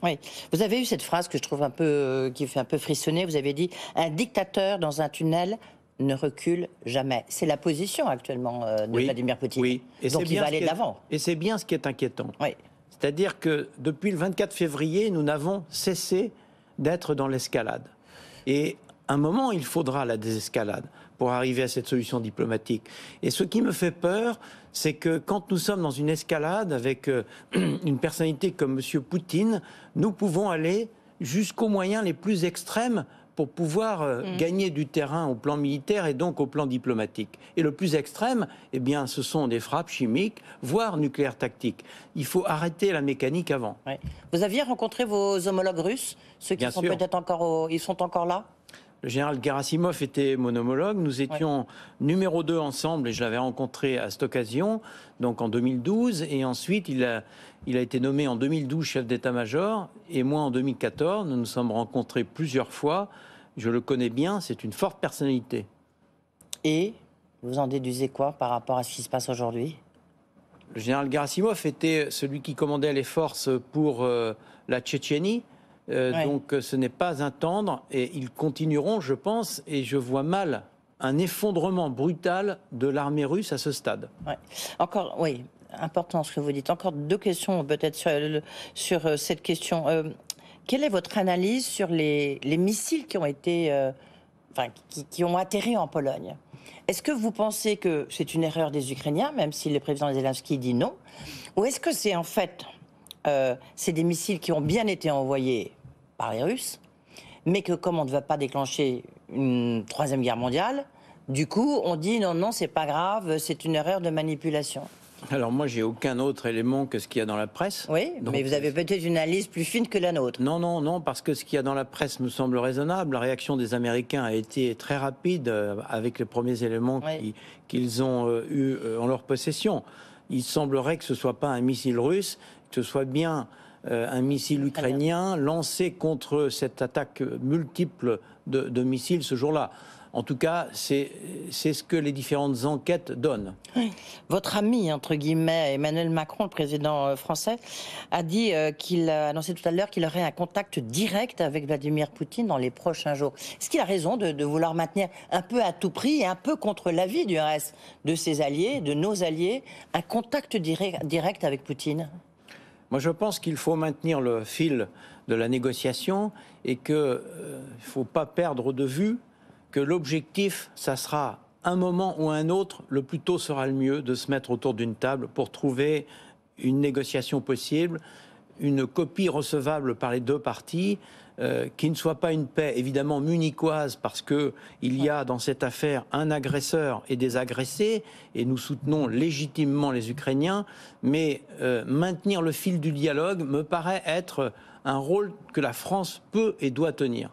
Oui. Vous avez eu cette phrase que je trouve un peu, qui fait un peu frissonner. Vous avez dit: un dictateur dans un tunnel ne recule jamais. C'est la position actuellement de Oui, Vladimir Poutine. oui. Et Donc il va aller de l'avant. Et c'est bien ce qui est inquiétant. Oui. C'est-à-dire que depuis le 24 février, nous n'avons cessé d'être dans l'escalade. Et à un moment, il faudra la désescalade pour arriver à cette solution diplomatique. Et ce qui me fait peur, c'est que quand nous sommes dans une escalade avec une personnalité comme M. Poutine, nous pouvons aller jusqu'aux moyens les plus extrêmes pour pouvoir gagner du terrain au plan militaire et donc au plan diplomatique. Et le plus extrême, eh bien, ce sont des frappes chimiques, voire nucléaires tactiques. Il faut arrêter la mécanique avant. Oui. Vous aviez rencontré vos homologues russes, ceux qui Bien sont sûr. peut-être encore, ils sont encore là? Le général Gerasimov était mon homologue. Nous étions numéro 2 ensemble et je l'avais rencontré à cette occasion, donc en 2012. Et ensuite, il a été nommé en 2012 chef d'état-major. Et moi, en 2014, nous nous sommes rencontrés plusieurs fois. Je le connais bien, c'est une forte personnalité. Et vous en déduisez quoi par rapport à ce qui se passe aujourd'hui? Le général Gerasimov était celui qui commandait les forces pour la Tchétchénie. Donc ce n'est pas un tendre et ils continueront, je pense, et je vois mal un effondrement brutal de l'armée russe à ce stade. Ouais. Encore, oui, important ce que vous dites. Encore deux questions peut-être sur cette question. Quelle est votre analyse sur les missiles qui ont été, qui ont atterri en Pologne? Est-ce que vous pensez que c'est une erreur des Ukrainiens, même si le président Zelensky dit non? Ou est-ce que c'est en fait, c'est des missiles qui ont bien été envoyés par les Russes, mais que comme on ne va pas déclencher une troisième guerre mondiale, du coup, on dit non, non, c'est pas grave, c'est une erreur de manipulation? Alors moi, j'ai aucun autre élément que ce qu'il y a dans la presse. Oui, donc, mais vous avez peut-être une analyse plus fine que la nôtre. Non, non, non, parce que ce qu'il y a dans la presse me semble raisonnable. La réaction des Américains a été très rapide avec les premiers éléments qu'ils ont eus en leur possession. Il semblerait que ce ne soit pas un missile russe, que ce soit bien un missile ukrainien lancé contre cette attaque multiple de missiles ce jour-là. En tout cas, c'est ce que les différentes enquêtes donnent. Votre ami, entre guillemets, Emmanuel Macron, le président français, a dit qu'il a annoncé tout à l'heure qu'il aurait un contact direct avec Vladimir Poutine dans les prochains jours. Est-ce qu'il a raison de vouloir maintenir un peu à tout prix et un peu contre l'avis du reste de ses alliés, de nos alliés, un contact direct avec Poutine? Moi, je pense qu'il faut maintenir le fil de la négociation et qu'il ne faut pas perdre de vue que l'objectif, ça sera un moment ou un autre, le plus tôt sera le mieux, de se mettre autour d'une table pour trouver une négociation possible, une copie recevable par les deux parties, qui ne soit pas une paix évidemment munichoise, parce qu'il y a dans cette affaire un agresseur et des agressés, et nous soutenons légitimement les Ukrainiens, mais maintenir le fil du dialogue me paraît être un rôle que la France peut et doit tenir.